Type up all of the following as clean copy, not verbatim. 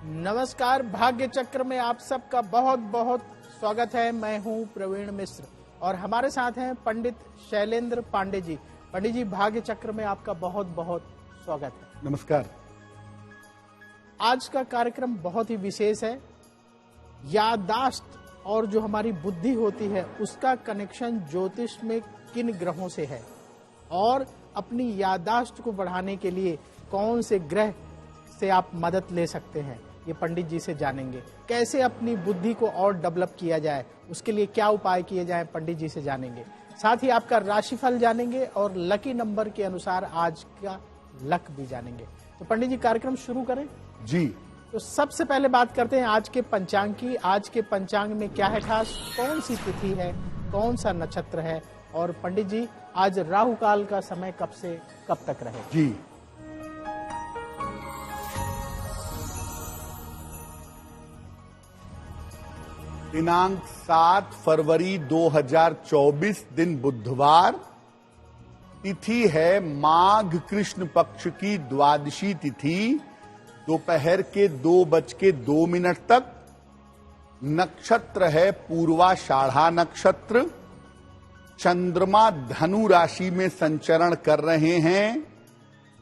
नमस्कार। भाग्य चक्र में आप सबका बहुत बहुत स्वागत है। मैं हूं प्रवीण मिश्र और हमारे साथ हैं पंडित शैलेंद्र पांडे जी। पंडित जी, भाग्य चक्र में आपका बहुत बहुत स्वागत है। नमस्कार। आज का कार्यक्रम बहुत ही विशेष है। याददाश्त और जो हमारी बुद्धि होती है उसका कनेक्शन ज्योतिष में किन ग्रहों से है और अपनी याददाश्त को बढ़ाने के लिए कौन से ग्रह से आप मदद ले सकते हैं, ये पंडित जी से जानेंगे। कैसे अपनी बुद्धि को और डेवलप किया जाए, उसके लिए क्या उपाय किए जाएं, पंडित जी से जानेंगे। साथ ही आपका राशिफल जानेंगे और लकी नंबर के अनुसार आज का लक भी जानेंगे। तो पंडित जी, कार्यक्रम शुरू करें जी। तो सबसे पहले बात करते हैं आज के पंचांग की। आज के पंचांग में क्या है खास, कौन सी तिथि है, कौन सा नक्षत्र है, और पंडित जी आज राहु काल का समय कब से कब तक रहेगा? जी, दिनांक 7 फरवरी 2024 दिन बुधवार, तिथि है माघ कृष्ण पक्ष की द्वादशी तिथि, दोपहर के 2:02 तक। नक्षत्र है पूर्वाषाढ़ा नक्षत्र। चंद्रमा धनु राशि में संचरण कर रहे हैं।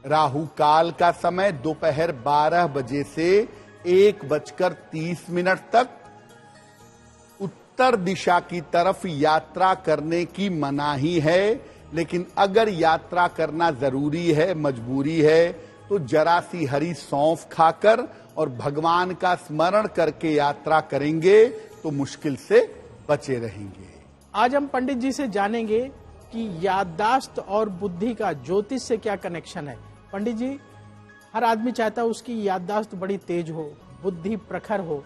राहु काल का समय दोपहर 12 बजे से 1:30 तक। उत्तर दिशा की तरफ यात्रा करने की मनाही है, लेकिन अगर यात्रा करना जरूरी है, मजबूरी है, तो जरा सी हरी सौंफ खाकर और भगवान का स्मरण करके यात्रा करेंगे तो मुश्किल से बचे रहेंगे। आज हम पंडित जी से जानेंगे कि याददाश्त और बुद्धि का ज्योतिष से क्या कनेक्शन है। पंडित जी, हर आदमी चाहता है उसकी याददाश्त बड़ी तेज हो, बुद्धि प्रखर हो,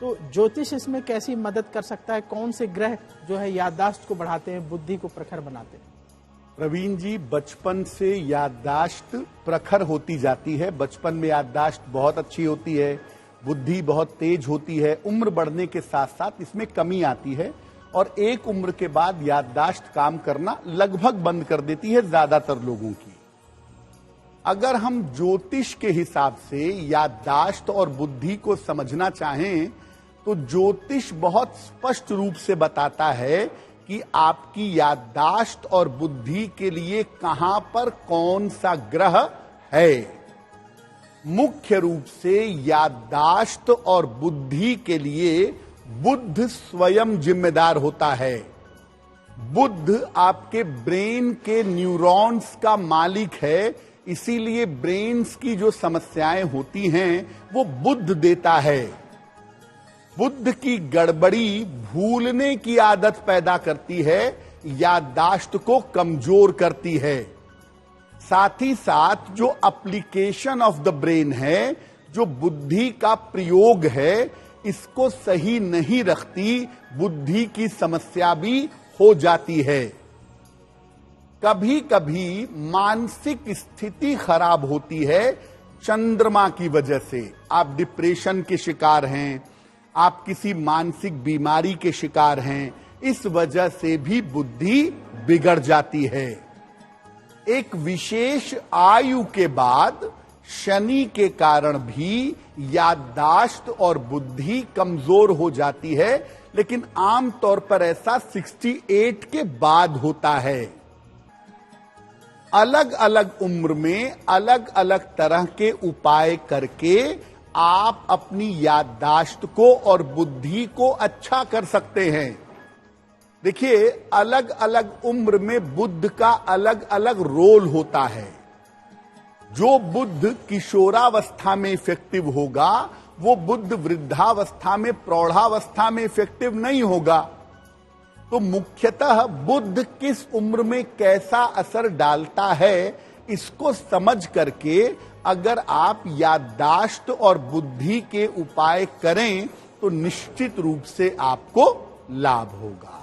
तो ज्योतिष इसमें कैसी मदद कर सकता है? कौन से ग्रह जो है याददाश्त को बढ़ाते हैं, बुद्धि को प्रखर बनाते हैं? प्रवीण जी, बचपन से याददाश्त प्रखर होती जाती है। बचपन में याददाश्त बहुत अच्छी होती है, बुद्धि बहुत तेज होती है। उम्र बढ़ने के साथ साथ इसमें कमी आती है और एक उम्र के बाद याददाश्त काम करना लगभग बंद कर देती है ज्यादातर लोगों की। अगर हम ज्योतिष के हिसाब से याददाश्त और बुद्धि को समझना चाहें तो ज्योतिष बहुत स्पष्ट रूप से बताता है कि आपकी याददाश्त और बुद्धि के लिए कहां पर कौन सा ग्रह है। मुख्य रूप से याददाश्त और बुद्धि के लिए बुध स्वयं जिम्मेदार होता है। बुध आपके ब्रेन के न्यूरॉन्स का मालिक है, इसीलिए ब्रेन्स की जो समस्याएं होती हैं वो बुध देता है। बुध की गड़बड़ी भूलने की आदत पैदा करती है, याददाश्त को कमजोर करती है। साथ ही साथ जो एप्लीकेशन ऑफ द ब्रेन है, जो बुद्धि का प्रयोग है, इसको सही नहीं रखती, बुद्धि की समस्या भी हो जाती है। कभी कभी मानसिक स्थिति खराब होती है चंद्रमा की वजह से। आप डिप्रेशन के शिकार हैं, आप किसी मानसिक बीमारी के शिकार हैं, इस वजह से भी बुद्धि बिगड़ जाती है। एक विशेष आयु के बाद शनि के कारण भी याददाश्त और बुद्धि कमजोर हो जाती है, लेकिन आमतौर पर ऐसा 68 के बाद होता है। अलग अलग उम्र में अलग अलग तरह के उपाय करके आप अपनी याददाश्त को और बुद्धि को अच्छा कर सकते हैं। देखिए, अलग अलग उम्र में बुद्ध का अलग अलग रोल होता है। जो बुद्ध किशोरावस्था में इफेक्टिव होगा, वो बुद्ध वृद्धावस्था में, प्रौढ़ावस्था में इफेक्टिव नहीं होगा। तो मुख्यतः बुद्ध किस उम्र में कैसा असर डालता है, इसको समझ करके अगर आप याददाश्त और बुद्धि के उपाय करें तो निश्चित रूप से आपको लाभ होगा।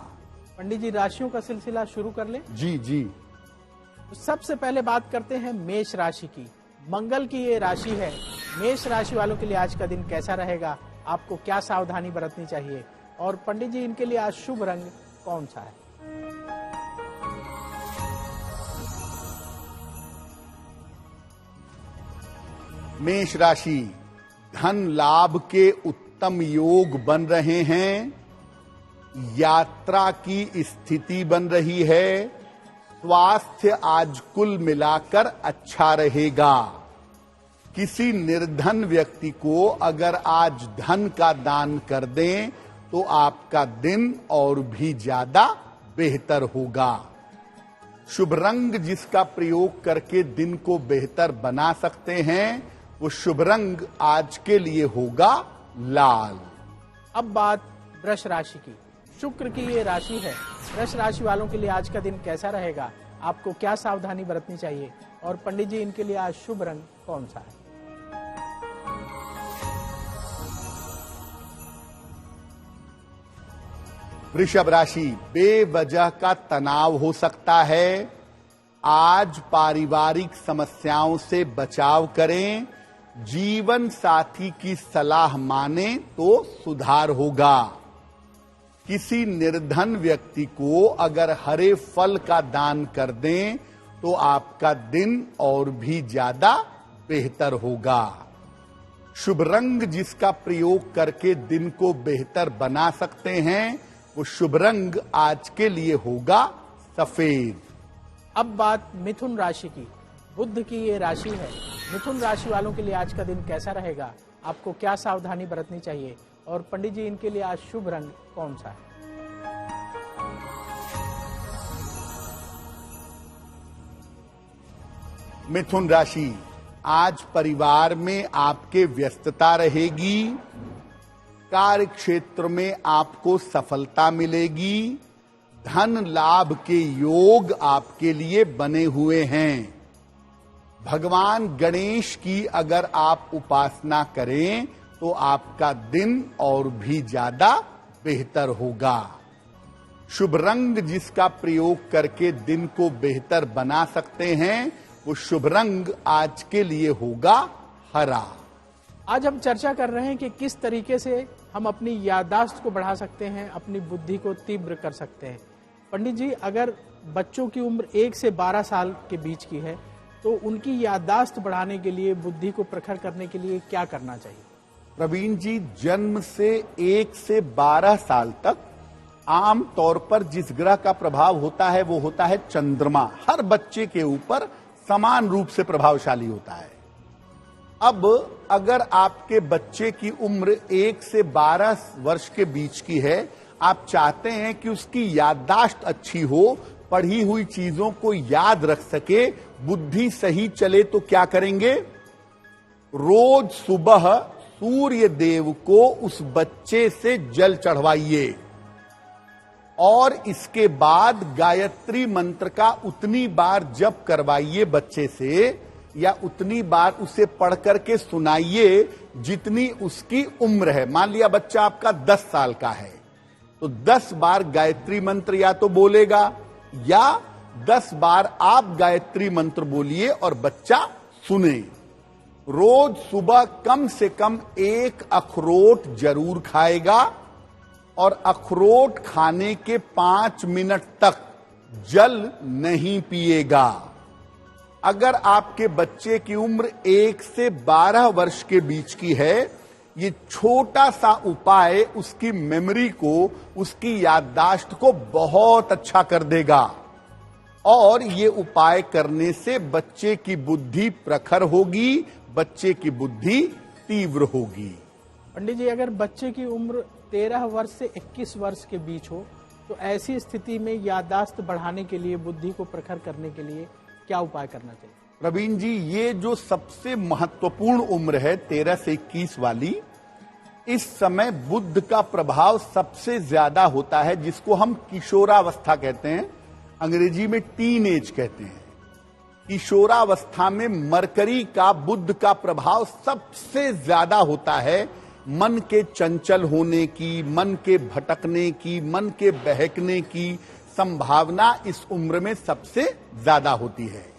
पंडित जी, राशियों का सिलसिला शुरू कर लें? जी जी। तो सबसे पहले बात करते हैं मेष राशि की। मंगल की ये राशि है। मेष राशि वालों के लिए आज का दिन कैसा रहेगा, आपको क्या सावधानी बरतनी चाहिए, और पंडित जी इनके लिए आज शुभ रंग कौन सा है? मेष राशि, धन लाभ के उत्तम योग बन रहे हैं, यात्रा की स्थिति बन रही है, स्वास्थ्य आज कुल मिलाकर अच्छा रहेगा। किसी निर्धन व्यक्ति को अगर आज धन का दान कर दें तो आपका दिन और भी ज्यादा बेहतर होगा। शुभ रंग जिसका प्रयोग करके दिन को बेहतर बना सकते हैं वो शुभ रंग आज के लिए होगा लाल। अब बात वृष राशि की। शुक्र की ये राशि है। वृष राशि वालों के लिए आज का दिन कैसा रहेगा, आपको क्या सावधानी बरतनी चाहिए और पंडित जी इनके लिए आज शुभ रंग कौन सा है? वृषभ राशि, बेवजह का तनाव हो सकता है। आज पारिवारिक समस्याओं से बचाव करें। जीवन साथी की सलाह माने तो सुधार होगा। किसी निर्धन व्यक्ति को अगर हरे फल का दान कर दें तो आपका दिन और भी ज्यादा बेहतर होगा। शुभ रंग जिसका प्रयोग करके दिन को बेहतर बना सकते हैं वो शुभ रंग आज के लिए होगा सफेद। अब बात मिथुन राशि की। बुध की ये राशि है। मिथुन राशि वालों के लिए आज का दिन कैसा रहेगा, आपको क्या सावधानी बरतनी चाहिए और पंडित जी इनके लिए आज शुभ रंग कौन सा है? मिथुन राशि, आज परिवार में आपके व्यस्तता रहेगी। कार्य क्षेत्र में आपको सफलता मिलेगी। धन लाभ के योग आपके लिए बने हुए हैं। भगवान गणेश की अगर आप उपासना करें तो आपका दिन और भी ज्यादा बेहतर होगा। शुभ रंग जिसका प्रयोग करके दिन को बेहतर बना सकते हैं वो शुभ रंग आज के लिए होगा हरा। आज हम चर्चा कर रहे हैं कि किस तरीके से हम अपनी याददाश्त को बढ़ा सकते हैं, अपनी बुद्धि को तीव्र कर सकते हैं। पंडित जी, अगर बच्चों की उम्र 1 से 12 साल के बीच की है तो उनकी याददाश्त बढ़ाने के लिए, बुद्धि को प्रखर करने के लिए क्या करना चाहिए? प्रवीण जी, जन्म से 1 से 12 साल तक आम तौर पर जिस ग्रह का प्रभाव होता है वो होता है चंद्रमा। हर बच्चे के ऊपर समान रूप से प्रभावशाली होता है। अब अगर आपके बच्चे की उम्र 1 से 12 वर्ष के बीच की है, आप चाहते हैं कि उसकी याददाश्त अच्छी हो, पढ़ी हुई चीजों को याद रख सके, बुद्धि सही चले, तो क्या करेंगे? रोज सुबह सूर्य देव को उस बच्चे से जल चढ़वाइए और इसके बाद गायत्री मंत्र का उतनी बार जप करवाइए बच्चे से, या उतनी बार उसे पढ़ करके सुनाइए जितनी उसकी उम्र है। मान लिया बच्चा आपका 10 साल का है तो 10 बार गायत्री मंत्र या तो बोलेगा या 10 बार आप गायत्री मंत्र बोलिए और बच्चा सुने। रोज सुबह कम से कम 1 अखरोट जरूर खाएगा और अखरोट खाने के 5 मिनट तक जल नहीं पिएगा। अगर आपके बच्चे की उम्र 1 से 12 वर्ष के बीच की है, ये छोटा सा उपाय उसकी मेमोरी को, उसकी याददाश्त को बहुत अच्छा कर देगा और ये उपाय करने से बच्चे की बुद्धि प्रखर होगी, बच्चे की बुद्धि तीव्र होगी। पंडित जी, अगर बच्चे की उम्र 13 वर्ष से 21 वर्ष के बीच हो तो ऐसी स्थिति में याददाश्त बढ़ाने के लिए, बुद्धि को प्रखर करने के लिए क्या उपाय करना चाहिए? प्रवीण जी, ये जो सबसे महत्वपूर्ण उम्र है 13 से 21 वाली, इस समय बुध का प्रभाव सबसे ज्यादा होता है, जिसको हम किशोरावस्था कहते हैं, अंग्रेजी में टीन एज कहते हैं। किशोरावस्था में मरकरी का, बुध का प्रभाव सबसे ज्यादा होता है। मन के चंचल होने की, मन के भटकने की, मन के बहकने की संभावना इस उम्र में सबसे ज्यादा होती है।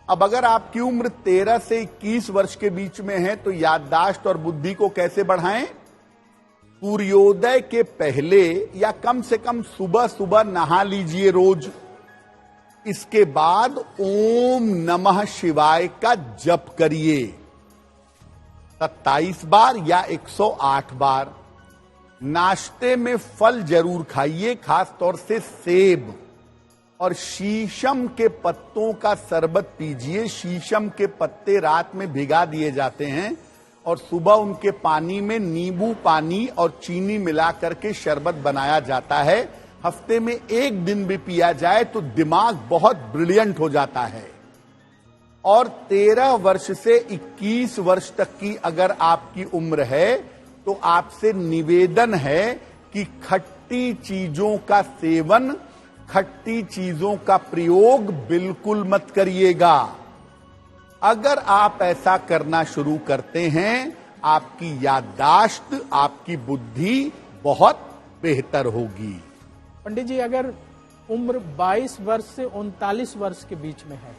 अब अगर आपकी उम्र 13 से 21 वर्ष के बीच में है तो याददाश्त और बुद्धि को कैसे बढ़ाएं? सूर्योदय के पहले या कम से कम सुबह सुबह नहा लीजिए रोज। इसके बाद ओम नमः शिवाय का जप करिए 27 बार या 108 बार। नाश्ते में फल जरूर खाइए, खास तौर से सेब और शीशम के पत्तों का शरबत पीजिए। शीशम के पत्ते रात में भिगा दिए जाते हैं और सुबह उनके पानी में नींबू पानी और चीनी मिला करके शरबत बनाया जाता है। हफ्ते में एक दिन भी पिया जाए तो दिमाग बहुत ब्रिलियंट हो जाता है। और 13 वर्ष से 21 वर्ष तक की अगर आपकी उम्र है तो आपसे निवेदन है कि खट्टी चीजों का सेवन, खट्टी चीजों का प्रयोग बिल्कुल मत करिएगा। अगर आप ऐसा करना शुरू करते हैं, आपकी याददाश्त, आपकी बुद्धि बहुत बेहतर होगी। पंडित जी, अगर उम्र 22 वर्ष से 39 वर्ष के बीच में है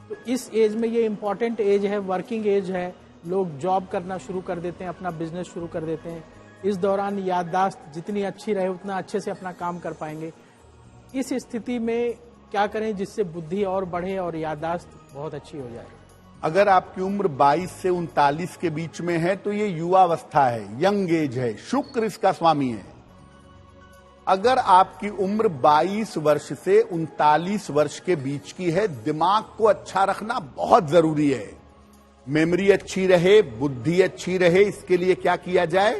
तो इस एज में, ये इंपॉर्टेंट एज है, वर्किंग एज है, लोग जॉब करना शुरू कर देते हैं, अपना बिजनेस शुरू कर देते हैं। इस दौरान याददाश्त जितनी अच्छी रहे उतना अच्छे से अपना काम कर पाएंगे। इस स्थिति में क्या करें जिससे बुद्धि और बढ़े और याददाश्त बहुत अच्छी हो जाए? अगर आपकी उम्र 22 से 39 के बीच में है तो ये युवावस्था है, यंग एज है, शुक्र इसका स्वामी है। अगर आपकी उम्र 22 वर्ष से 39 वर्ष के बीच की है, दिमाग को अच्छा रखना बहुत जरूरी है। मेमोरी अच्छी रहे, बुद्धि अच्छी रहे, इसके लिए क्या किया जाए?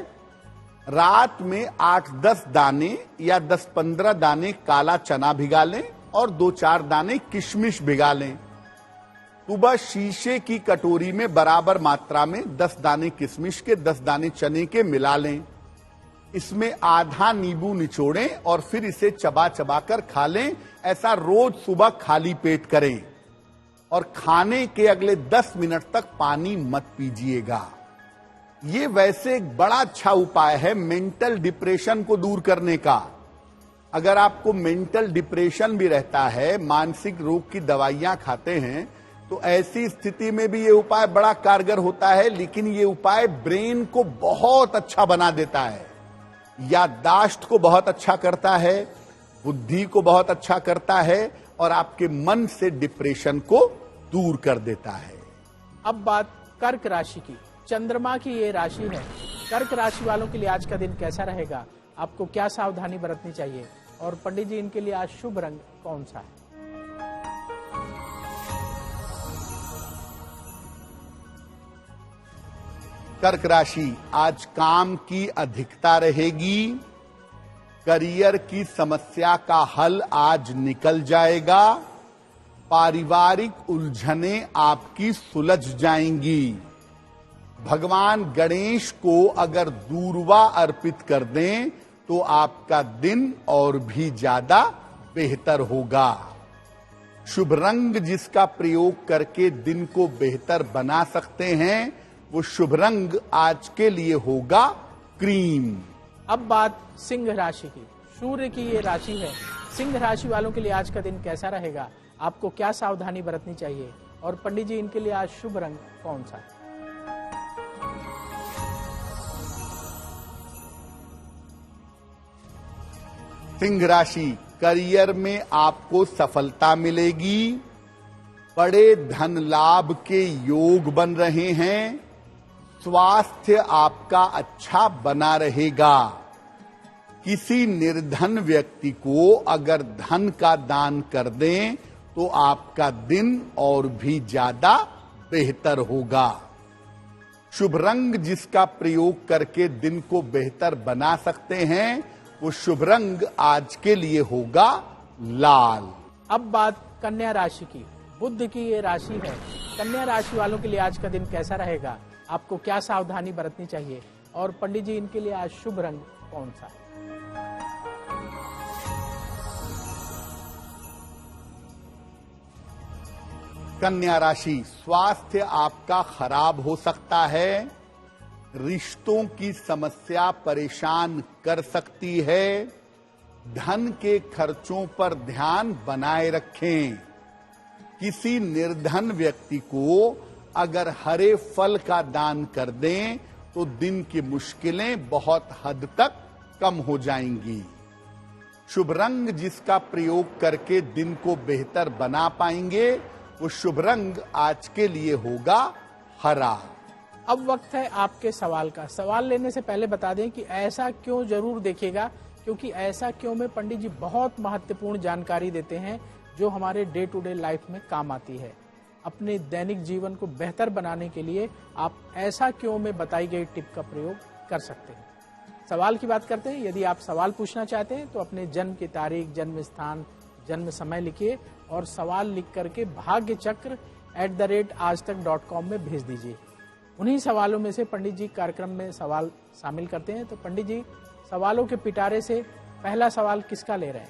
रात में 8-10 दाने या 10-15 दाने काला चना भिगा लें और 2-4 दाने किशमिश भिगा लें। सुबह शीशे की कटोरी में बराबर मात्रा में 10 दाने किशमिश के, 10 दाने चने के मिला लें। इसमें आधा नींबू निचोड़ें और फिर इसे चबा चबा कर खा लें। ऐसा रोज सुबह खाली पेट करें और खाने के अगले 10 मिनट तक पानी मत पीजिएगा। ये वैसे एक बड़ा अच्छा उपाय है मेंटल डिप्रेशन को दूर करने का। अगर आपको मेंटल डिप्रेशन भी रहता है, मानसिक रोग की दवाइयां खाते हैं, तो ऐसी स्थिति में भी ये उपाय बड़ा कारगर होता है। लेकिन ये उपाय ब्रेन को बहुत अच्छा बना देता है, याददाश्त को बहुत अच्छा करता है, बुद्धि को बहुत अच्छा करता है और आपके मन से डिप्रेशन को दूर कर देता है। अब बात कर्क राशि की। चंद्रमा की ये राशि है। कर्क राशि वालों के लिए आज का दिन कैसा रहेगा? आपको क्या सावधानी बरतनी चाहिए? और पंडित जी, इनके लिए आज शुभ रंग कौन सा है? कर्क राशि, आज काम की अधिकता रहेगी। करियर की समस्या का हल आज निकल जाएगा। पारिवारिक उलझने आपकी सुलझ जाएंगी। भगवान गणेश को अगर दूर्वा अर्पित कर दें तो आपका दिन और भी ज्यादा बेहतर होगा। शुभ रंग जिसका प्रयोग करके दिन को बेहतर बना सकते हैं, वो शुभ रंग आज के लिए होगा क्रीम। अब बात सिंह राशि की। सूर्य की ये राशि है। सिंह राशि वालों के लिए आज का दिन कैसा रहेगा? आपको क्या सावधानी बरतनी चाहिए? और पंडित जी, इनके लिए आज शुभ रंग कौन सा है? सिंह राशि, करियर में आपको सफलता मिलेगी। बड़े धन लाभ के योग बन रहे हैं। स्वास्थ्य आपका अच्छा बना रहेगा। किसी निर्धन व्यक्ति को अगर धन का दान कर दें तो आपका दिन और भी ज्यादा बेहतर होगा। शुभ रंग जिसका प्रयोग करके दिन को बेहतर बना सकते हैं, वो शुभ रंग आज के लिए होगा लाल। अब बात कन्या राशि की। बुध की ये राशि है। कन्या राशि वालों के लिए आज का दिन कैसा रहेगा? आपको क्या सावधानी बरतनी चाहिए? और पंडित जी, इनके लिए आज शुभ रंग कौन सा है? कन्या राशि, स्वास्थ्य आपका खराब हो सकता है। रिश्तों की समस्या परेशान कर सकती है। धन के खर्चों पर ध्यान बनाए रखें। किसी निर्धन व्यक्ति को अगर हरे फल का दान कर दें तो दिन की मुश्किलें बहुत हद तक कम हो जाएंगी। शुभ रंग जिसका प्रयोग करके दिन को बेहतर बना पाएंगे, वो शुभ रंग आज के लिए होगा हरा। अब वक्त है आपके सवाल का। सवाल लेने से पहले बता दें कि ऐसा क्यों जरूर देखिएगा, क्योंकि ऐसा क्यों में पंडित जी बहुत महत्वपूर्ण जानकारी देते हैं जो हमारे डे टू डे लाइफ में काम आती है। अपने दैनिक जीवन को बेहतर बनाने के लिए आप ऐसा क्यों में बताई गई टिप का प्रयोग कर सकते हैं। सवाल की बात करते हैं। यदि आप सवाल पूछना चाहते हैं तो अपने जन्म की तारीख, जन्म स्थान, जन्म समय लिखिए और सवाल लिख करके bhagyachakra@aajtak.com में भेज दीजिए। उन्हीं सवालों में से पंडित जी कार्यक्रम में सवाल शामिल करते हैं। तो पंडित जी, सवालों के पिटारे से पहला सवाल किसका ले रहे हैं?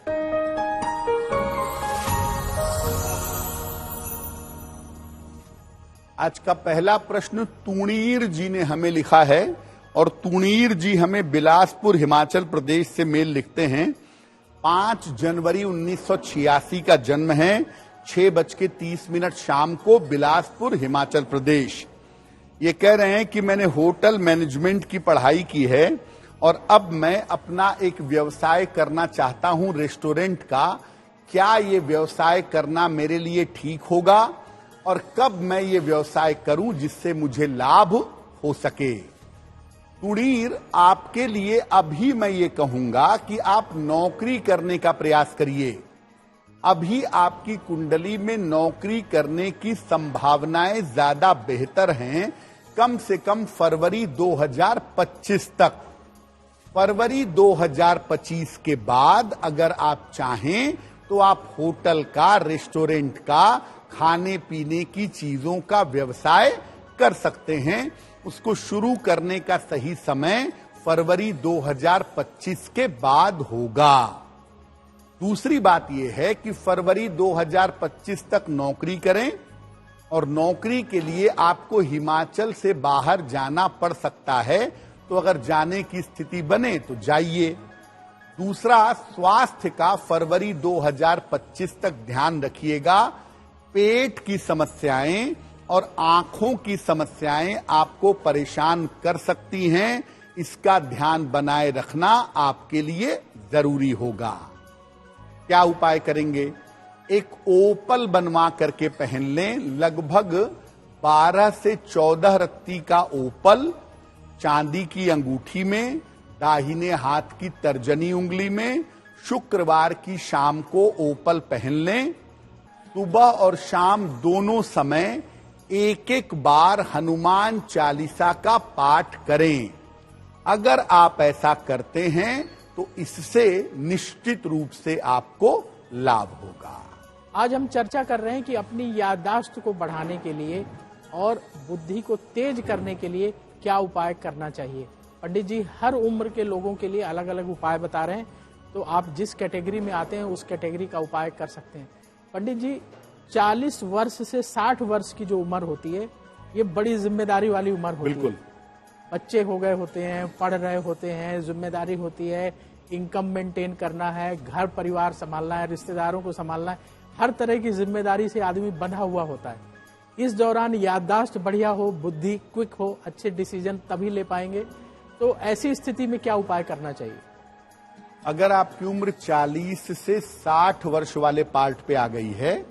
आज का पहला प्रश्न तुणीर जी ने हमें लिखा है और तुणीर जी हमें बिलासपुर हिमाचल प्रदेश से मेल लिखते हैं। 5 जनवरी 1986 का जन्म है, 6:30 शाम को, बिलासपुर हिमाचल प्रदेश। ये कह रहे हैं कि मैंने होटल मैनेजमेंट की पढ़ाई की है और अब मैं अपना एक व्यवसाय करना चाहता हूं रेस्टोरेंट का। क्या ये व्यवसाय करना मेरे लिए ठीक होगा और कब मैं ये व्यवसाय करूं जिससे मुझे लाभ हो सके? तुणीर, आपके लिए अभी मैं ये कहूंगा कि आप नौकरी करने का प्रयास करिए। अभी आपकी कुंडली में नौकरी करने की संभावनाएं ज्यादा बेहतर हैं, कम से कम फरवरी 2025 तक। फरवरी 2025 के बाद अगर आप चाहें तो आप होटल का, रेस्टोरेंट का, खाने पीने की चीजों का व्यवसाय कर सकते हैं। उसको शुरू करने का सही समय फरवरी 2025 के बाद होगा। दूसरी बात यह है कि फरवरी 2025 तक नौकरी करें और नौकरी के लिए आपको हिमाचल से बाहर जाना पड़ सकता है, तो अगर जाने की स्थिति बने तो जाइए। दूसरा, स्वास्थ्य का फरवरी 2025 तक ध्यान रखिएगा। पेट की समस्याएं और आंखों की समस्याएं आपको परेशान कर सकती हैं, इसका ध्यान बनाए रखना आपके लिए जरूरी होगा। क्या उपाय करेंगे? एक ओपल बनवा करके पहन लें, लगभग 12 से 14 रत्ती का ओपल, चांदी की अंगूठी में, दाहिने हाथ की तर्जनी उंगली में। शुक्रवार की शाम को ओपल पहन लें। सुबह और शाम दोनों समय एक बार हनुमान चालीसा का पाठ करें। अगर आप ऐसा करते हैं तो इससे निश्चित रूप से आपको लाभ होगा। आज हम चर्चा कर रहे हैं कि अपनी याददाश्त को बढ़ाने के लिए और बुद्धि को तेज करने के लिए क्या उपाय करना चाहिए। पंडित जी हर उम्र के लोगों के लिए अलग अलग उपाय बता रहे हैं, तो आप जिस कैटेगरी में आते हैं उस कैटेगरी का उपाय कर सकते हैं। पंडित जी, 40 वर्ष से 60 वर्ष की जो उम्र होती है, ये बड़ी जिम्मेदारी वाली उम्र होती है। बिल्कुल। बच्चे हो गए होते हैं, पढ़ रहे होते हैं, जिम्मेदारी होती है, इनकम मेंटेन करना है, घर परिवार संभालना है, रिश्तेदारों को संभालना है, हर तरह की जिम्मेदारी से आदमी बंधा हुआ होता है। इस दौरान याददाश्त बढ़िया हो, बुद्धि क्विक हो, अच्छे डिसीजन तभी ले पाएंगे। तो ऐसी स्थिति में क्या उपाय करना चाहिए? अगर आपकी उम्र 40 से 60 वर्ष वाले पार्ट पे आ गई है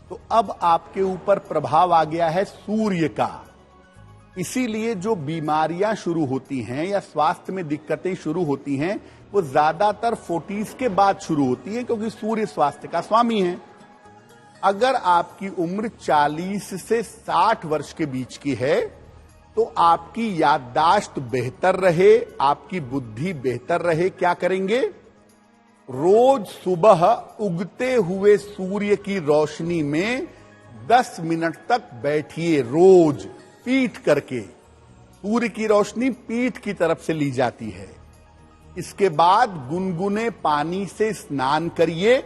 तो अब आपके ऊपर प्रभाव आ गया है सूर्य का। इसीलिए जो बीमारियां शुरू होती हैं या स्वास्थ्य में दिक्कतें शुरू होती हैं वो ज्यादातर 40s के बाद शुरू होती हैं, क्योंकि सूर्य स्वास्थ्य का स्वामी है। अगर आपकी उम्र 40 से 60 वर्ष के बीच की है तो आपकी याददाश्त बेहतर रहे, आपकी बुद्धि बेहतर रहे, क्या करेंगे? रोज सुबह उगते हुए सूर्य की रोशनी में 10 मिनट तक बैठिए, रोज पीठ करके। सूर्य की रोशनी पीठ की तरफ से ली जाती है। इसके बाद गुनगुने पानी से स्नान करिए।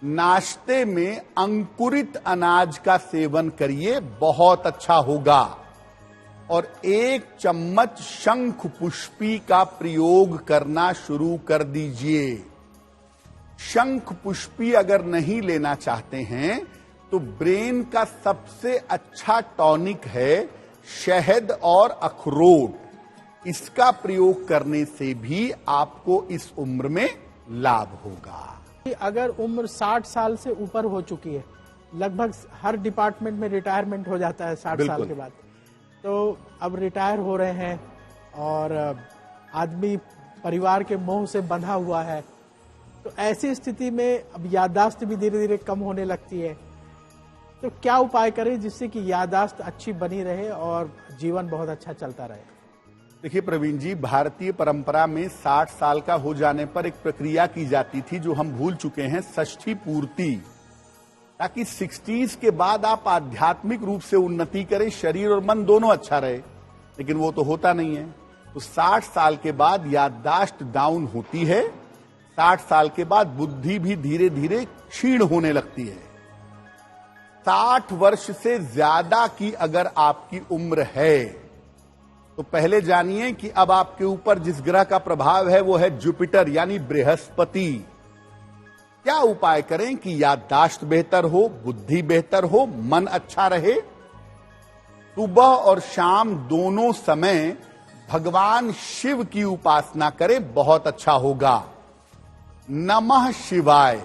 नाश्ते में अंकुरित अनाज का सेवन करिए, बहुत अच्छा होगा। और 1 चम्मच शंख पुष्पी का प्रयोग करना शुरू कर दीजिए। शंख पुष्पी अगर नहीं लेना चाहते हैं तो ब्रेन का सबसे अच्छा टॉनिक है शहद और अखरोट। इसका प्रयोग करने से भी आपको इस उम्र में लाभ होगा। अगर उम्र 60 साल से ऊपर हो चुकी है, लगभग हर डिपार्टमेंट में रिटायरमेंट हो जाता है 60 साल के बाद, तो अब रिटायर हो रहे हैं और आदमी परिवार के मोह से बंधा हुआ है, तो ऐसी स्थिति में अब याददाश्त भी धीरे धीरे कम होने लगती है। तो क्या उपाय करें जिससे कि याददाश्त अच्छी बनी रहे और जीवन बहुत अच्छा चलता रहे? देखिए प्रवीण जी, भारतीय परंपरा में 60 साल का हो जाने पर एक प्रक्रिया की जाती थी जो हम भूल चुके हैं, षष्ठी पूर्ति, ताकि 60s के बाद आप आध्यात्मिक रूप से उन्नति करें, शरीर और मन दोनों अच्छा रहे। लेकिन वो तो होता नहीं है। तो 60 साल के बाद याददाश्त डाउन होती है, 60 साल के बाद बुद्धि भी धीरे धीरे क्षीण होने लगती है। 60 वर्ष से ज्यादा की अगर आपकी उम्र है तो पहले जानिए कि अब आपके ऊपर जिस ग्रह का प्रभाव है वो है जुपिटर यानी बृहस्पति। क्या उपाय करें कि याददाश्त बेहतर हो, बुद्धि बेहतर हो, मन अच्छा रहे? सुबह और शाम दोनों समय भगवान शिव की उपासना करें, बहुत अच्छा होगा। नमः शिवाय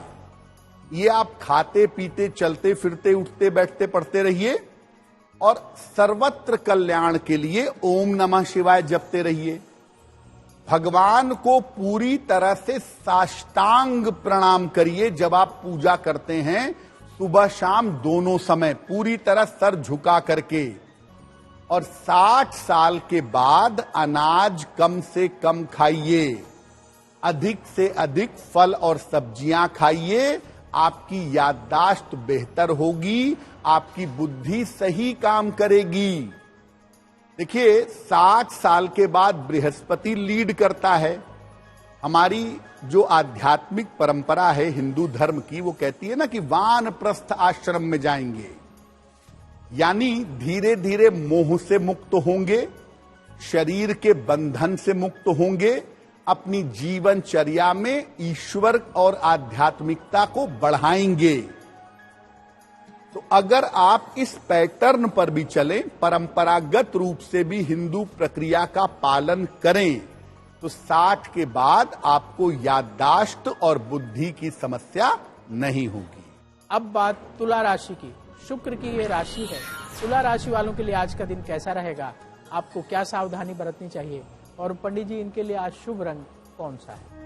ये आप खाते पीते चलते फिरते उठते बैठते पढ़ते रहिए और सर्वत्र कल्याण के लिए ओम नमः शिवाय जपते रहिए। भगवान को पूरी तरह से साष्टांग प्रणाम करिए। जब आप पूजा करते हैं सुबह शाम दोनों समय पूरी तरह सर झुका करके, और 60 साल के बाद अनाज कम से कम खाइए, अधिक से अधिक फल और सब्जियां खाइए। आपकी याददाश्त बेहतर होगी, आपकी बुद्धि सही काम करेगी। देखिए 60 साल के बाद बृहस्पति लीड करता है। हमारी जो आध्यात्मिक परंपरा है हिंदू धर्म की, वो कहती है ना कि वानप्रस्थ आश्रम में जाएंगे, यानी धीरे धीरे मोह से मुक्त होंगे, शरीर के बंधन से मुक्त होंगे, अपनी जीवनचर्या में ईश्वर और आध्यात्मिकता को बढ़ाएंगे। तो अगर आप इस पैटर्न पर भी चलें, परंपरागत रूप से भी हिंदू प्रक्रिया का पालन करें, तो 60 के बाद आपको याददाश्त और बुद्धि की समस्या नहीं होगी। अब बात तुला राशि की। शुक्र की ये राशि है। तुला राशि वालों के लिए आज का दिन कैसा रहेगा? आपको क्या सावधानी बरतनी चाहिए? और पंडित जी, इनके लिए आज शुभ रंग कौन सा है?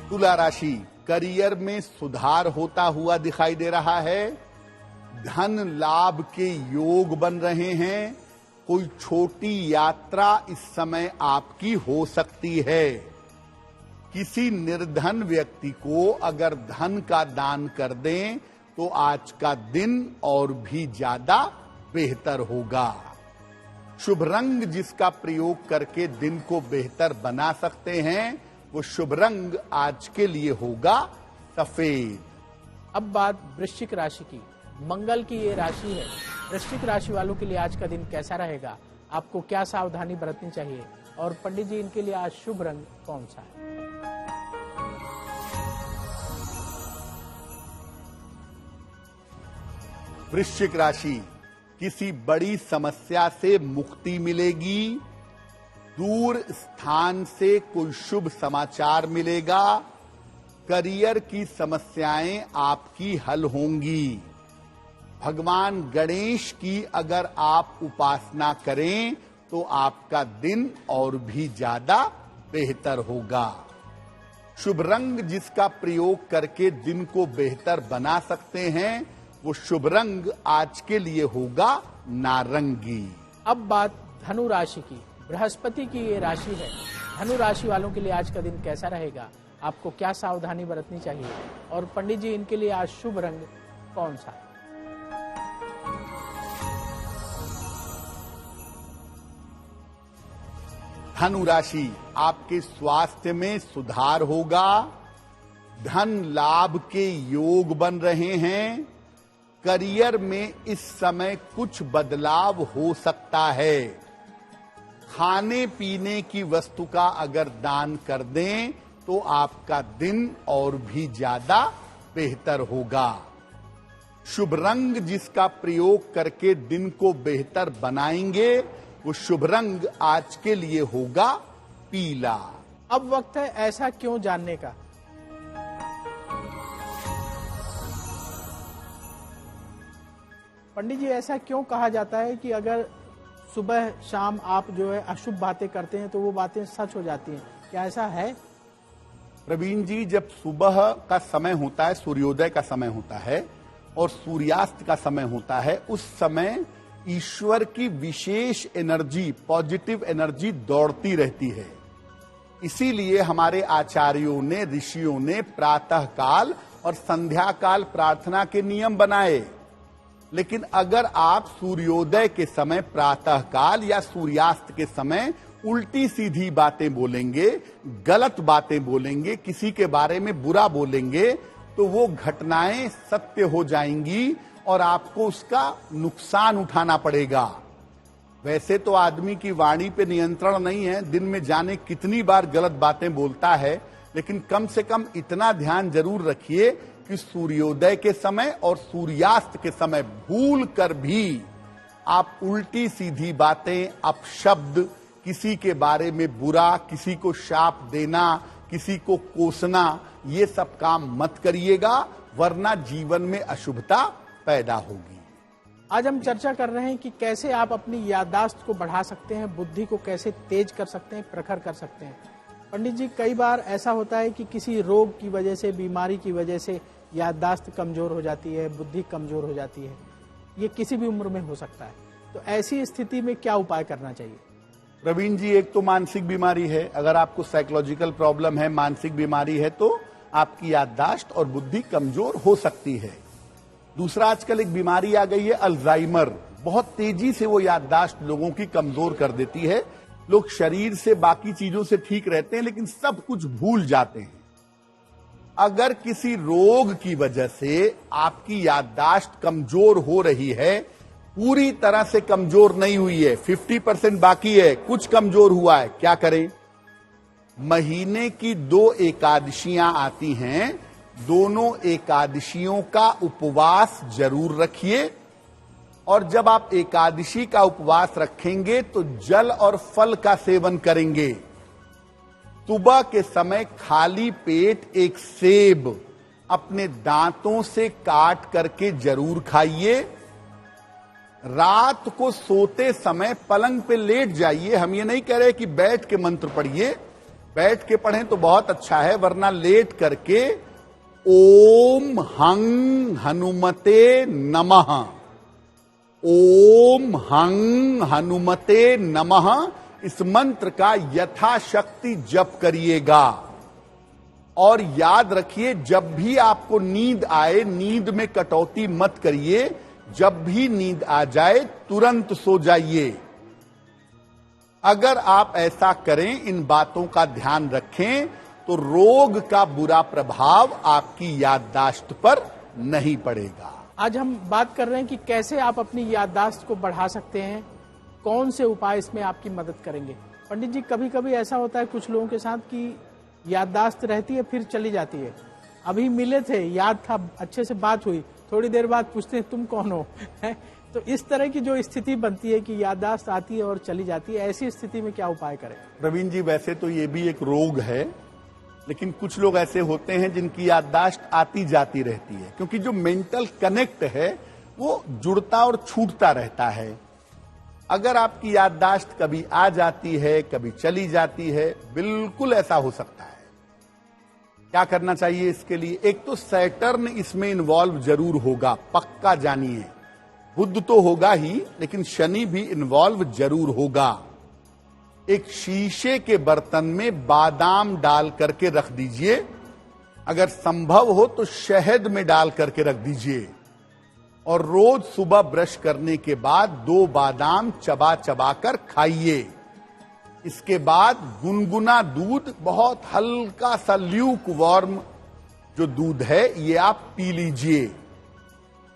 तुला राशि, करियर में सुधार होता हुआ दिखाई दे रहा है। धन लाभ के योग बन रहे हैं। कोई छोटी यात्रा इस समय आपकी हो सकती है। किसी निर्धन व्यक्ति को अगर धन का दान कर दें तो आज का दिन और भी ज्यादा बेहतर होगा। शुभ रंग जिसका प्रयोग करके दिन को बेहतर बना सकते हैं, वो शुभ रंग आज के लिए होगा सफेद। अब बात वृश्चिक राशि की। मंगल की ये राशि है। वृश्चिक राशि वालों के लिए आज का दिन कैसा रहेगा? आपको क्या सावधानी बरतनी चाहिए? और पंडित जी, इनके लिए आज शुभ रंग कौन सा है? वृश्चिक राशि, किसी बड़ी समस्या से मुक्ति मिलेगी। दूर स्थान से कोई शुभ समाचार मिलेगा। करियर की समस्याएं आपकी हल होंगी। भगवान गणेश की अगर आप उपासना करें तो आपका दिन और भी ज्यादा बेहतर होगा। शुभ रंग जिसका प्रयोग करके दिन को बेहतर बना सकते हैं, वो शुभ रंग आज के लिए होगा नारंगी। अब बात धनु राशि की। बृहस्पति की ये राशि है। धनु राशि वालों के लिए आज का दिन कैसा रहेगा? आपको क्या सावधानी बरतनी चाहिए? और पंडित जी, इनके लिए आज शुभ रंग कौन सा है? धनु राशि, आपके स्वास्थ्य में सुधार होगा। धन लाभ के योग बन रहे हैं। करियर में इस समय कुछ बदलाव हो सकता है। खाने पीने की वस्तु का अगर दान कर दें तो आपका दिन और भी ज्यादा बेहतर होगा। शुभ रंग जिसका प्रयोग करके दिन को बेहतर बनाएंगे, वो शुभ रंग आज के लिए होगा पीला। अब वक्त है ऐसा क्यों जानने का। पंडित जी, ऐसा क्यों कहा जाता है कि अगर सुबह शाम आप जो है अशुभ बातें करते हैं तो वो बातें सच हो जाती हैं? क्या ऐसा है? प्रवीण जी, जब सुबह का समय होता है, सूर्योदय का समय होता है और सूर्यास्त का समय होता है, उस समय ईश्वर की विशेष एनर्जी, पॉजिटिव एनर्जी दौड़ती रहती है। इसीलिए हमारे आचार्यों ने, ऋषियों ने प्रातः काल और संध्या काल प्रार्थना के नियम बनाए। लेकिन अगर आप सूर्योदय के समय, प्रातः काल या सूर्यास्त के समय उल्टी सीधी बातें बोलेंगे, गलत बातें बोलेंगे, किसी के बारे में बुरा बोलेंगे, तो वो घटनाएं सत्य हो जाएंगी और आपको उसका नुकसान उठाना पड़ेगा। वैसे तो आदमी की वाणी पे नियंत्रण नहीं है, दिन में जाने कितनी बार गलत बातें बोलता है, लेकिन कम से कम इतना ध्यान जरूर रखिए कि सूर्योदय के समय और सूर्यास्त के समय भूल कर भी आप उल्टी सीधी बातें, अपशब्द, किसी के बारे में बुरा, किसी को शाप देना, किसी को कोसना, ये सब काम मत करिएगा, वरना जीवन में अशुभता पैदा होगी। आज हम चर्चा कर रहे हैं कि कैसे आप अपनी याददाश्त को बढ़ा सकते हैं, बुद्धि को कैसे तेज कर सकते हैं, प्रखर कर सकते हैं। पंडित जी, कई बार ऐसा होता है कि किसी रोग की वजह से, बीमारी की वजह से याददाश्त कमजोर हो जाती है, बुद्धि कमजोर हो जाती है। ये किसी भी उम्र में हो सकता है, तो ऐसी स्थिति में क्या उपाय करना चाहिए? प्रवीण जी, एक तो मानसिक बीमारी है। अगर आपको साइकोलॉजिकल प्रॉब्लम है, मानसिक बीमारी है, तो आपकी याददाश्त और बुद्धि कमजोर हो सकती है। दूसरा, आजकल एक बीमारी आ गई है अल्जाइमर। बहुत तेजी से वो याददाश्त लोगों की कमजोर कर देती है। लोग शरीर से, बाकी चीजों से ठीक रहते हैं, लेकिन सब कुछ भूल जाते हैं। अगर किसी रोग की वजह से आपकी याददाश्त कमजोर हो रही है, पूरी तरह से कमजोर नहीं हुई है, 50% बाकी है, कुछ कमजोर हुआ है, क्या करें? महीने की 2 एकादशियां आती हैं, दोनों एकादशियों का उपवास जरूर रखिए। और जब आप एकादशी का उपवास रखेंगे तो जल और फल का सेवन करेंगे। सुबह के समय खाली पेट एक सेब अपने दांतों से काट करके जरूर खाइए। रात को सोते समय पलंग पे लेट जाइए। हम ये नहीं कह रहे कि बैठ के मंत्र पढ़िए, बैठ के पढ़ें तो बहुत अच्छा है, वरना लेट करके ओम हं हनुमते नमः, ओम हं हनुमते नमः, इस मंत्र का यथाशक्ति जप करिएगा। और याद रखिए, जब भी आपको नींद आए, नींद में कटौती मत करिए। जब भी नींद आ जाए तुरंत सो जाइए। अगर आप ऐसा करें, इन बातों का ध्यान रखें, तो रोग का बुरा प्रभाव आपकी याददाश्त पर नहीं पड़ेगा। आज हम बात कर रहे हैं कि कैसे आप अपनी याददाश्त को बढ़ा सकते हैं, कौन से उपाय इसमें आपकी मदद करेंगे। पंडित जी, कभी कभी ऐसा होता है कुछ लोगों के साथ कि याददाश्त रहती है फिर चली जाती है। अभी मिले थे, याद था, अच्छे से बात हुई, थोड़ी देर बाद पूछते हैं तुम कौन हो तो इस तरह की जो स्थिति बनती है कि याददाश्त आती है और चली जाती है, ऐसी स्थिति में क्या उपाय करें? प्रवीण जी, वैसे तो ये भी एक रोग है, लेकिन कुछ लोग ऐसे होते हैं जिनकी याददाश्त आती जाती रहती है, क्योंकि जो मेंटल कनेक्ट है वो जुड़ता और छूटता रहता है। अगर आपकी याददाश्त कभी आ जाती है, कभी चली जाती है, बिल्कुल ऐसा हो सकता है। क्या करना चाहिए इसके लिए? एक तो सैटर्न इसमें इन्वॉल्व जरूर होगा, पक्का जानिए। बुध तो होगा ही, लेकिन शनि भी इन्वॉल्व जरूर होगा। एक शीशे के बर्तन में बादाम डाल करके रख दीजिए, अगर संभव हो तो शहद में डाल करके रख दीजिए, और रोज सुबह ब्रश करने के बाद 2 बादाम चबा चबा कर खाइए। इसके बाद गुनगुना दूध, बहुत हल्का सा ल्यूक वार्म जो दूध है, ये आप पी लीजिए।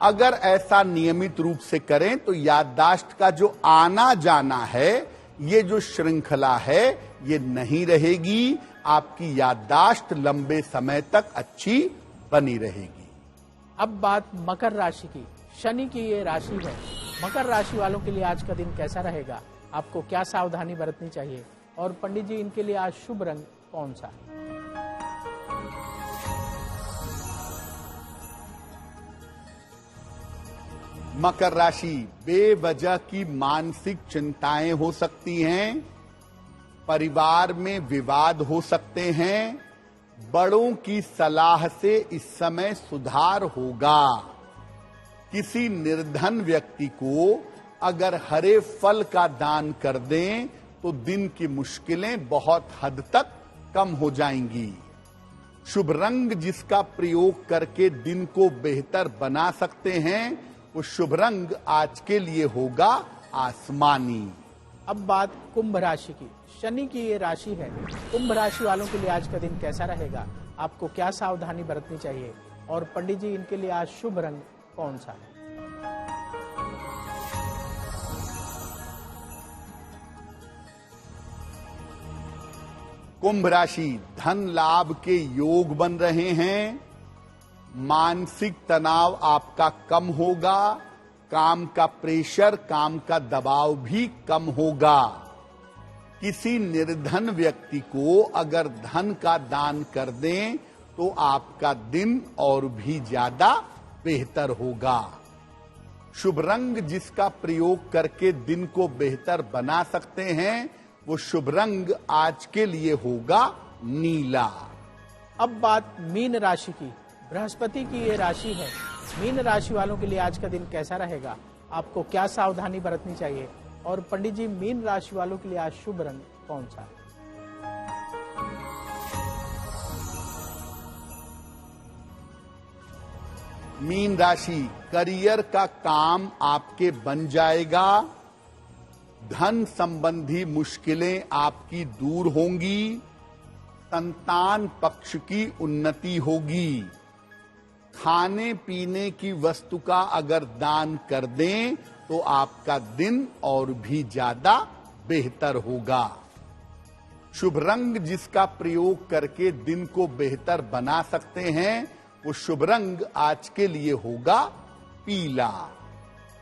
अगर ऐसा नियमित रूप से करें तो याददाश्त का जो आना जाना है, ये जो श्रृंखला है, ये नहीं रहेगी। आपकी याददाश्त लंबे समय तक अच्छी बनी रहेगी। अब बात मकर राशि की। शनि की ये राशि है। मकर राशि वालों के लिए आज का दिन कैसा रहेगा? आपको क्या सावधानी बरतनी चाहिए? और पंडित जी, इनके लिए आज शुभ रंग कौन सा है? मकर राशि, बेवजह की मानसिक चिंताएं हो सकती हैं, परिवार में विवाद हो सकते हैं, बड़ों की सलाह से इस समय सुधार होगा। किसी निर्धन व्यक्ति को अगर हरे फल का दान कर दें तो दिन की मुश्किलें बहुत हद तक कम हो जाएंगी। शुभ रंग जिसका प्रयोग करके दिन को बेहतर बना सकते हैं वो शुभ रंग आज के लिए होगा आसमानी। अब बात कुंभ राशि की। शनि की ये राशि है। कुंभ राशि वालों के लिए आज का दिन कैसा रहेगा, आपको क्या सावधानी बरतनी चाहिए, और पंडित जी इनके लिए आज शुभ रंग कौन सा है? कुंभ राशि, धन लाभ के योग बन रहे हैं, मानसिक तनाव आपका कम होगा, काम का प्रेशर, काम का दबाव भी कम होगा। किसी निर्धन व्यक्ति को अगर धन का दान कर दें तो आपका दिन और भी ज्यादा बेहतर होगा। शुभ रंग जिसका प्रयोग करके दिन को बेहतर बना सकते हैं वो शुभ रंग आज के लिए होगा नीला। अब बात मीन राशि की। बृहस्पति की ये राशि है। मीन राशि वालों के लिए आज का दिन कैसा रहेगा, आपको क्या सावधानी बरतनी चाहिए, और पंडित जी मीन राशि वालों के लिए आज शुभ रंग कौन सा है? मीन राशि, करियर का काम आपके बन जाएगा, धन संबंधी मुश्किलें आपकी दूर होंगी, संतान पक्ष की उन्नति होगी। खाने पीने की वस्तु का अगर दान कर दें तो आपका दिन और भी ज्यादा बेहतर होगा। शुभ रंग जिसका प्रयोग करके दिन को बेहतर बना सकते हैं वो शुभ रंग आज के लिए होगा पीला।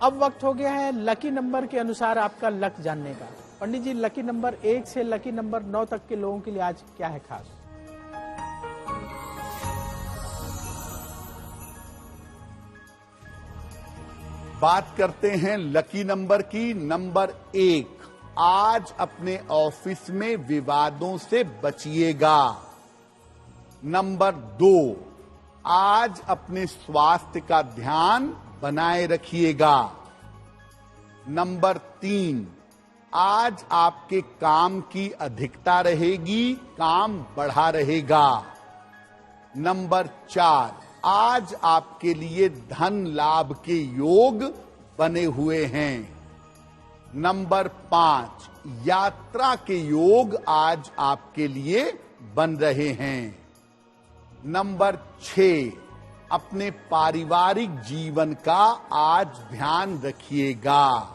अब वक्त हो गया है लकी नंबर के अनुसार आपका लक जानने का। पंडित जी लकी नंबर 1 से लकी नंबर 9 तक के लोगों के लिए आज क्या है खास? बात करते हैं लकी नंबर की। नंबर 1, आज अपने ऑफिस में विवादों से बचिएगा। नंबर 2, आज अपने स्वास्थ्य का ध्यान बनाए रखिएगा। नंबर 3, आज आपके काम की अधिकता रहेगी, काम बढ़ा रहेगा। नंबर 4, आज आपके लिए धन लाभ के योग बने हुए हैं। नंबर 5, यात्रा के योग आज आपके लिए बन रहे हैं। नंबर 6, अपने पारिवारिक जीवन का आज ध्यान रखिएगा।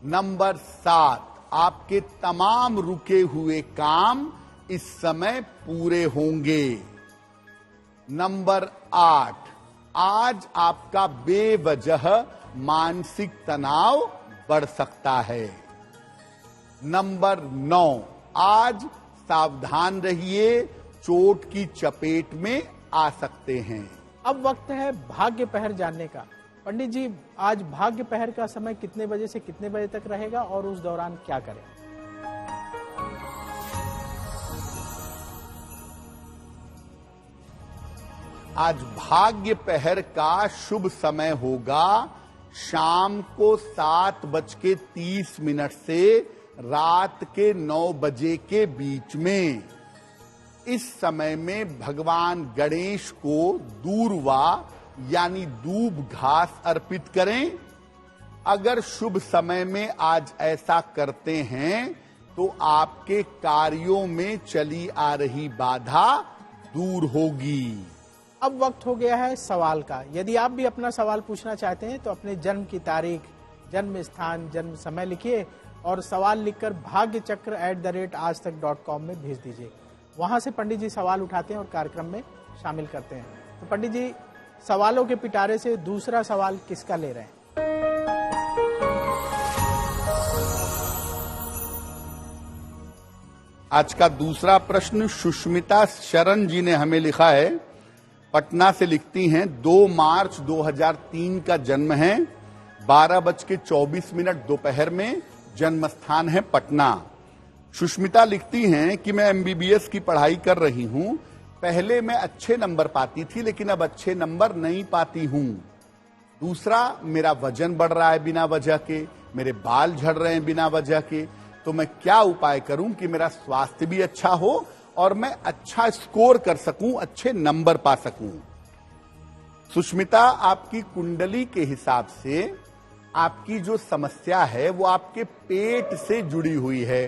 नंबर 7, आपके तमाम रुके हुए काम इस समय पूरे होंगे। नंबर 8, आज आपका बेवजह मानसिक तनाव बढ़ सकता है। नंबर 9, आज सावधान रहिए, चोट की चपेट में आ सकते हैं। अब वक्त है भाग्य पहर जानने का। पंडित जी आज भाग्य पहर का समय कितने बजे से कितने बजे तक रहेगा और उस दौरान क्या करें? आज भाग्य पहर का शुभ समय होगा शाम को 7:30 से रात के 9 बजे के बीच में। इस समय में भगवान गणेश को दूर्वा यानी दूब घास अर्पित करें। अगर शुभ समय में आज ऐसा करते हैं तो आपके कार्यों में चली आ रही बाधा दूर होगी। अब वक्त हो गया है सवाल का। यदि आप भी अपना सवाल पूछना चाहते हैं तो अपने जन्म की तारीख, जन्म स्थान, जन्म समय लिखिए और सवाल लिखकर bhagyachakra@aajtak.com में भेज दीजिए। वहां से पंडित जी सवाल उठाते हैं और कार्यक्रम में शामिल करते हैं। तो पंडित जी सवालों के पिटारे से दूसरा सवाल किसका ले रहे हैं? आज का दूसरा प्रश्न सुष्मिता शरण जी ने हमें लिखा है। पटना से लिखती हैं 2 मार्च 2003 का जन्म है, 12:24 दोपहर में, जन्म स्थान है पटना। सुष्मिता लिखती हैं कि मैं MBBS की पढ़ाई कर रही हूं, पहले मैं अच्छे नंबर पाती थी लेकिन अब अच्छे नंबर नहीं पाती हूं। दूसरा, मेरा वजन बढ़ रहा है बिना वजह के, मेरे बाल झड़ रहे हैं बिना वजह के, तो मैं क्या उपाय करूं कि मेरा स्वास्थ्य भी अच्छा हो और मैं अच्छा स्कोर कर सकूं, अच्छे नंबर पा सकूं। सुष्मिता, आपकी कुंडली के हिसाब से आपकी जो समस्या है वो आपके पेट से जुड़ी हुई है।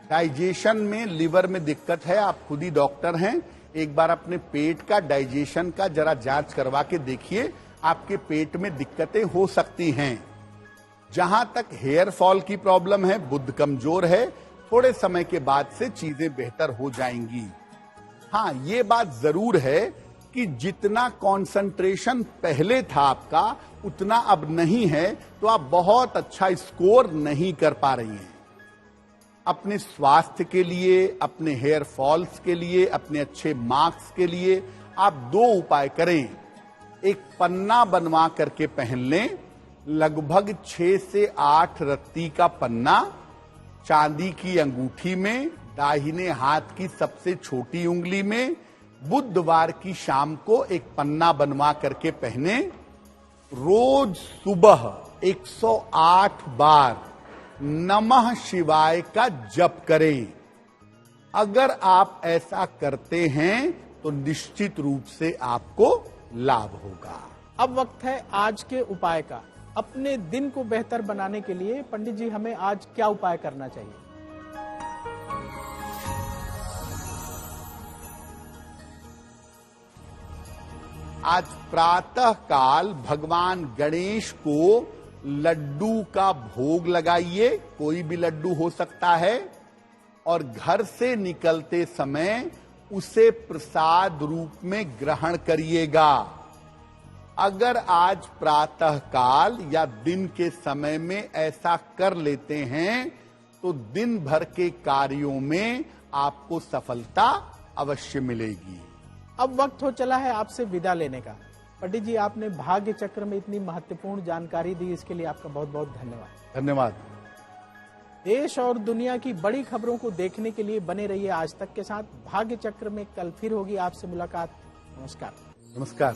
डाइजेशन में, लिवर में दिक्कत है, आप खुद ही डॉक्टर हैं, एक बार अपने पेट का, डाइजेशन का जरा जांच करवा के देखिए, आपके पेट में दिक्कतें हो सकती हैं। जहां तक हेयर फॉल की प्रॉब्लम है, बुध कमजोर है, थोड़े समय के बाद से चीजें बेहतर हो जाएंगी। हाँ, ये बात जरूर है कि जितना कंसंट्रेशन पहले था आपका उतना अब नहीं है, तो आप बहुत अच्छा स्कोर नहीं कर पा रही हैं। अपने स्वास्थ्य के लिए, अपने हेयर फॉल्स के लिए, अपने अच्छे मार्क्स के लिए आप 2 उपाय करें। एक पन्ना बनवा करके पहन लें, लगभग 6 से 8 रत्ती का पन्ना, चांदी की अंगूठी में, दाहिने हाथ की सबसे छोटी उंगली में। बुधवार की शाम को एक पन्ना बनवा करके पहने। रोज सुबह 108 बार नमः शिवाय का जप करें। अगर आप ऐसा करते हैं तो निश्चित रूप से आपको लाभ होगा। अब वक्त है आज के उपाय का। अपने दिन को बेहतर बनाने के लिए पंडित जी हमें आज क्या उपाय करना चाहिए? आज प्रातः काल भगवान गणेश को लड्डू का भोग लगाइए, कोई भी लड्डू हो सकता है, और घर से निकलते समय उसे प्रसाद रूप में ग्रहण करिएगा। अगर आज प्रातः काल या दिन के समय में ऐसा कर लेते हैं तो दिन भर के कार्यों में आपको सफलता अवश्य मिलेगी। अब वक्त हो चला है आपसे विदा लेने का। पंडित जी, आपने भाग्य चक्र में इतनी महत्वपूर्ण जानकारी दी, इसके लिए आपका बहुत बहुत धन्यवाद। धन्यवाद। देश और दुनिया की बड़ी खबरों को देखने के लिए बने रहिए आज तक के साथ। भाग्य चक्र में कल फिर होगी आपसे मुलाकात। नमस्कार। नमस्कार।